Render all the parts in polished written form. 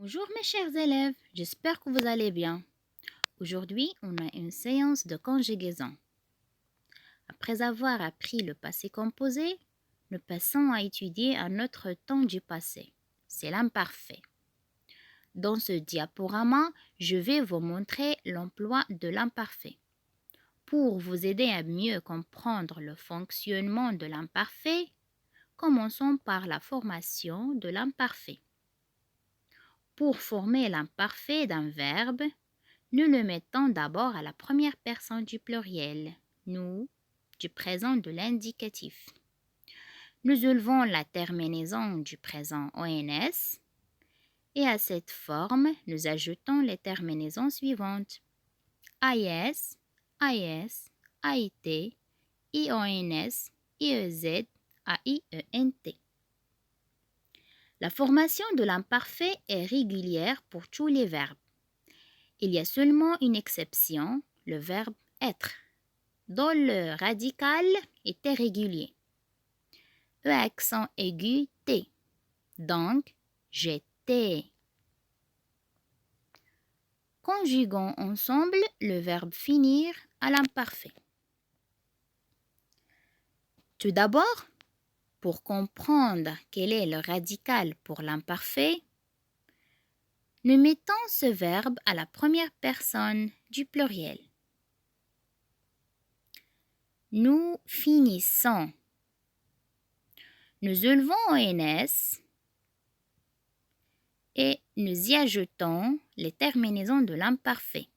Bonjour mes chers élèves, j'espère que vous allez bien. Aujourd'hui, on a une séance de conjugaison. Après avoir appris le passé composé, nous passons à étudier un autre temps du passé. C'est l'imparfait. Dans ce diaporama, je vais vous montrer l'emploi de l'imparfait. Pour vous aider à mieux comprendre le fonctionnement de l'imparfait, commençons par la formation de l'imparfait. Pour former l'imparfait d'un verbe, nous le mettons d'abord à la première personne du pluriel, nous, du présent de l'indicatif. Nous élevons la terminaison du présent ONS et à cette forme, nous ajoutons les terminaisons suivantes. AIS, AIS, AIT, IONS, IEZ, AIENT. La formation de l'imparfait est régulière pour tous les verbes. Il y a seulement une exception, le verbe être, dont le radical est irrégulier. E accent aigu T. Donc, j'étais. Conjuguons ensemble le verbe finir à l'imparfait. Tout d'abord, pour comprendre quel est le radical pour l'imparfait, nous mettons ce verbe à la première personne du pluriel. Nous finissons. Nous élevons ONS et nous y ajoutons les terminaisons de l'imparfait.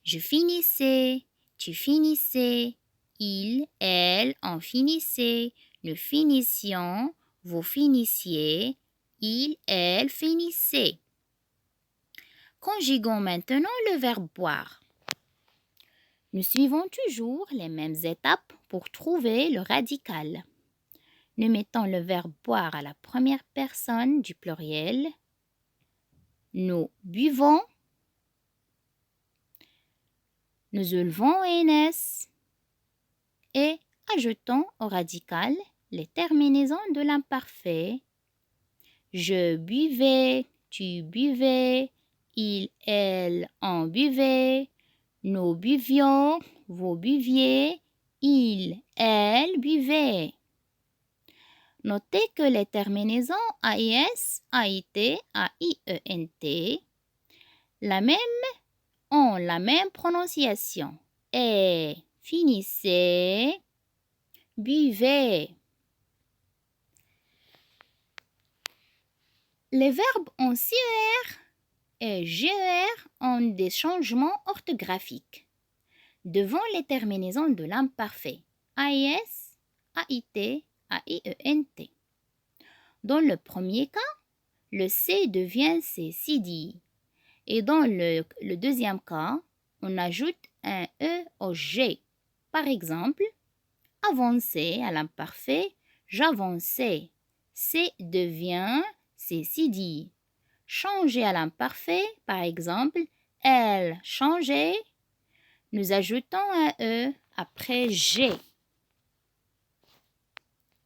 Je finissais, tu finissais, il, elle, on finissait, nous finissions, vous finissiez, il, elle finissait. Conjuguons maintenant le verbe boire. Nous suivons toujours les mêmes étapes pour trouver le radical. Nous mettons le verbe boire à la première personne du pluriel. Nous buvons. Nous élevons ONS et ajoutons au radical les terminaisons de l'imparfait. Je buvais, tu buvais, il, elle, on buvait, nous buvions, vous buviez, il, elle buvait. Notez que les terminaisons AIS, AIT, AIENT ont la même prononciation. Et finissez, buvez. Les verbes en CER et GER ont des changements orthographiques devant les terminaisons de l'imparfait AIS, AIT, AIENT. Dans le premier cas, le C devient CCD. Et dans le deuxième cas, on ajoute un E au G. Par exemple, avancer à l'imparfait, j'avançais. C devient CCD. Changer à l'imparfait, par exemple, elle changeait. Nous ajoutons un E après G.